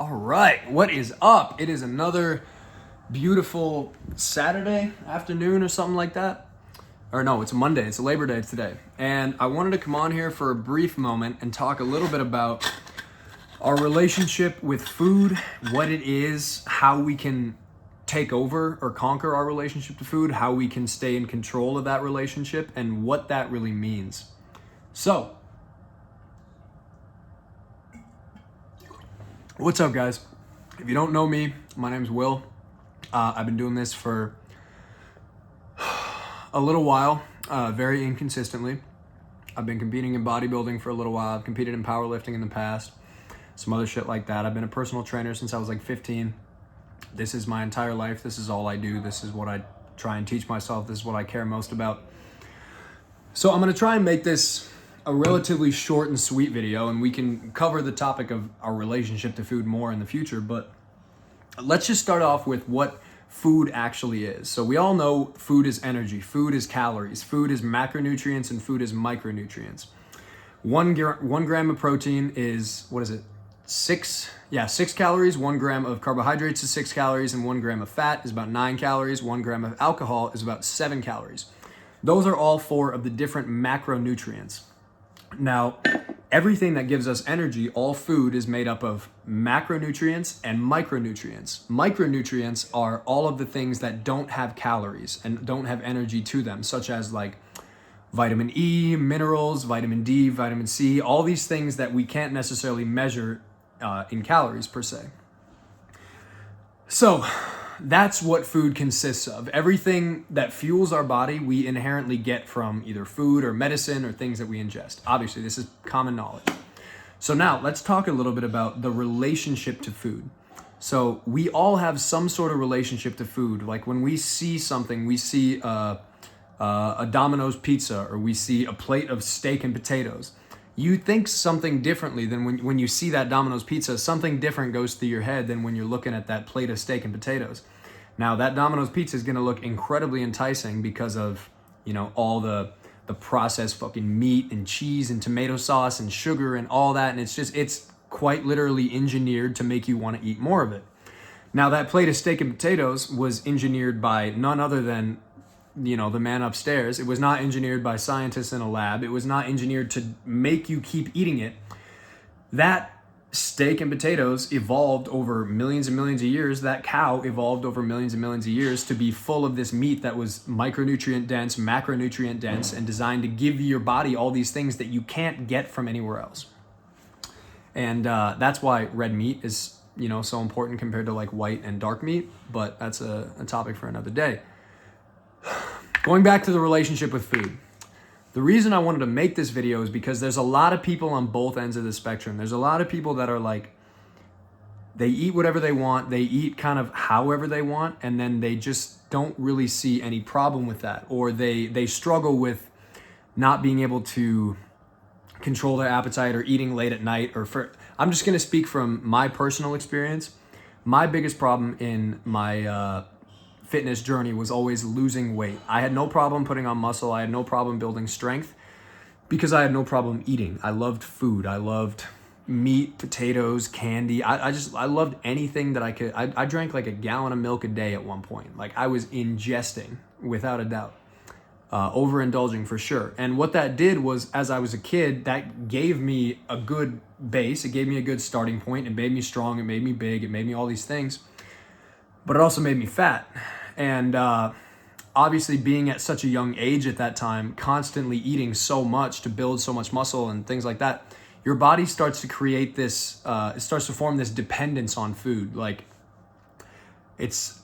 All right, what is up? It is another beautiful Saturday afternoon or something like that. Or no, it's Monday. It's Labor Day today. And I wanted to come on here for a brief moment and talk a little bit about our relationship with food, what it is, how we can take over or conquer our relationship to food, how we can stay in control of that relationship, and what that really means. So, what's up, guys? If you don't know me, my name's Will. I've been doing this for a little while, very inconsistently. I've been competing in bodybuilding for a little while. I've competed in powerlifting in the past, some other shit like that. I've been a personal trainer since I was like 15. This is my entire life. This is all I do. This is what I try and teach myself. This is what I care most about. So I'm going to try and make this a relatively short and sweet video, and we can cover the topic of our relationship to food more in the future. But let's just start off with what food actually is. So we all know food is energy, food is calories, food is macronutrients, and food is micronutrients. One gram of protein is, what is it? Six calories. 1 gram of carbohydrates is 6 calories, and 1 gram of fat is about 9 calories. 1 gram of alcohol is about 7 calories. Those are all 4 of the different macronutrients. Now, everything that gives us energy, all food, is made up of macronutrients and micronutrients. Micronutrients are all of the things that don't have calories and don't have energy to them, such as like vitamin E, minerals, vitamin D, vitamin C, all these things that we can't necessarily measure in calories per se. So that's what food consists of. Everything that fuels our body, we inherently get from either food or medicine or things that we ingest. Obviously, this is common knowledge. So now let's talk a little bit about the relationship to food. So we all have some sort of relationship to food. Like when we see something, we see a Domino's pizza, or we see a plate of steak and potatoes. You think something differently than when you see that Domino's pizza. Something different goes through your head than when you're looking at that plate of steak and potatoes. Now, that Domino's pizza is going to look incredibly enticing because of, all the processed fucking meat and cheese and tomato sauce and sugar and all that. And it's quite literally engineered to make you want to eat more of it. Now, that plate of steak and potatoes was engineered by none other than the man upstairs. It was not engineered by scientists in a lab. It was not engineered to make you keep eating it. That steak and potatoes evolved over millions and millions of years. That cow evolved over millions and millions of years to be full of this meat that was micronutrient dense, macronutrient dense, and designed to give your body all these things that you can't get from anywhere else. And that's why red meat is, so important compared to like white and dark meat. But that's a topic for another day. Going back to the relationship with food. The reason I wanted to make this video is because there's a lot of people on both ends of the spectrum. There's a lot of people that are like, they eat whatever they want, they eat kind of however they want, and then they just don't really see any problem with that. Or they struggle with not being able to control their appetite, or eating late at night. I'm just gonna speak from my personal experience. My biggest problem in my fitness journey was always losing weight. I had no problem putting on muscle. I had no problem building strength because I had no problem eating. I loved food. I loved meat, potatoes, candy. I loved anything that I could. I drank like a gallon of milk a day at one point. Like I was ingesting without a doubt. Overindulging for sure. And what that did was, as I was a kid, that gave me a good base. It gave me a good starting point. It made me strong. It made me big. It made me all these things. But it also made me fat. And obviously being at such a young age at that time, constantly eating so much to build so much muscle and things like that, your body starts to create this, it starts to form this dependence on food. Like it's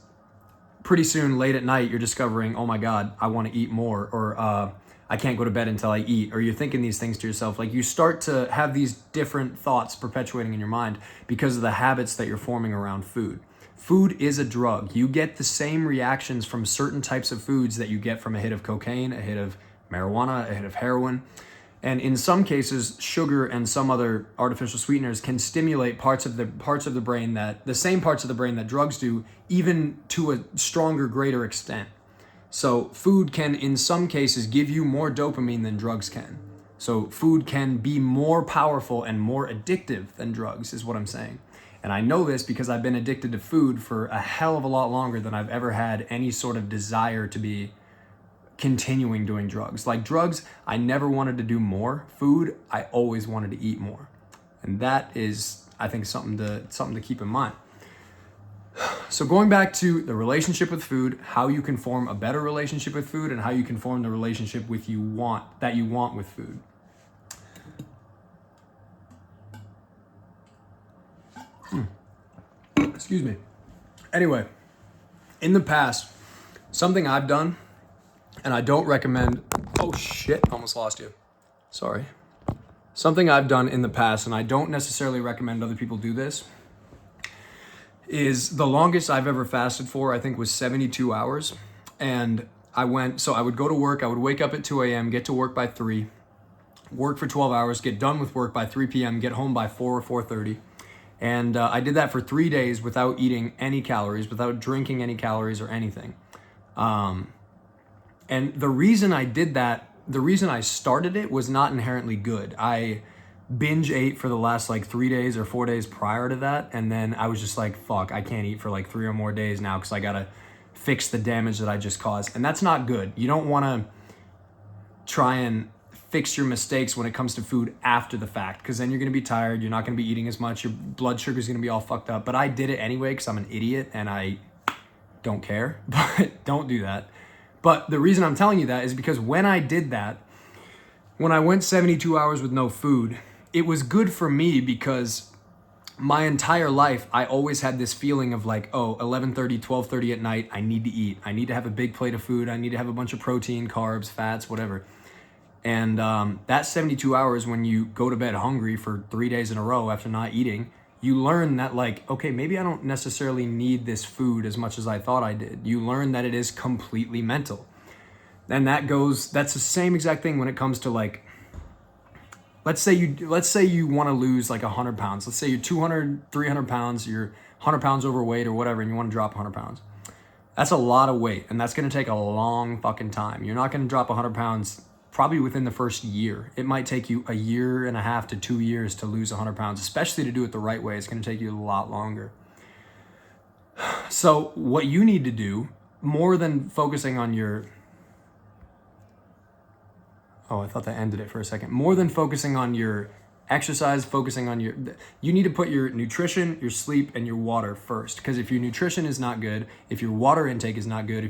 pretty soon late at night, you're discovering, oh my God, I want to eat more, or I can't go to bed until I eat, or you're thinking these things to yourself. Like you start to have these different thoughts perpetuating in your mind because of the habits that you're forming around food. Food is a drug. You get the same reactions from certain types of foods that you get from a hit of cocaine, a hit of marijuana, a hit of heroin. And in some cases, sugar and some other artificial sweeteners can stimulate parts of the brain that, the same parts of the brain that drugs do, even to a stronger, greater extent. So food can, in some cases, give you more dopamine than drugs can. So food can be more powerful and more addictive than drugs, is what I'm saying. And I know this because I've been addicted to food for a hell of a lot longer than I've ever had any sort of desire to be continuing doing drugs. Like drugs, I never wanted to do more. Food, I always wanted to eat more. And that is, I think, something to keep in mind. So going back to the relationship with food, how you can form a better relationship with food, and how you can form the relationship with you want with food. Excuse me. Anyway, in the past, something I've done, and I don't recommend, oh shit, almost lost you. Sorry. Something I've done in the past, and I don't necessarily recommend other people do this, is the longest I've ever fasted for, I think, was 72 hours. And I would go to work, I would wake up at 2 a.m., get to work by 3, work for 12 hours, get done with work by 3 p.m., get home by 4 or 4:30. And I did that for 3 days without eating any calories, without drinking any calories or anything. And the reason I did that, the reason I started it was not inherently good. I binge ate for the last like 3 days or 4 days prior to that. And then I was just like, fuck, I can't eat for like 3 or more days now because I got to fix the damage that I just caused. And that's not good. You don't want to try and fix your mistakes when it comes to food after the fact, because then you're going to be tired. You're not going to be eating as much. Your blood sugar is going to be all fucked up. But I did it anyway because I'm an idiot and I don't care. But don't do that. But the reason I'm telling you that is because when I did that, when I went 72 hours with no food, it was good for me because my entire life, I always had this feeling of like, oh, 11:30, 12:30 at night, I need to eat. I need to have a big plate of food. I need to have a bunch of protein, carbs, fats, whatever. And that 72 hours when you go to bed hungry for 3 days in a row after not eating, you learn that like, okay, maybe I don't necessarily need this food as much as I thought I did. You learn that it is completely mental. And that's the same exact thing when it comes to like, let's say you want to lose like 100 pounds. Let's say you're 200, 300 pounds, you're 100 pounds overweight or whatever, and you want to drop 100 pounds. That's a lot of weight, and that's going to take a long fucking time. You're not going to drop 100 pounds probably within the first year. It might take you 1.5 to 2 years to lose 100 pounds, especially to do it the right way. It's going to take you a lot longer. So what you need to do, more than focusing on your... Oh, I thought that ended it for a second. More than focusing on your exercise, focusing on you need to put your nutrition, your sleep, and your water first. Because if your nutrition is not good, if your water intake is not good, if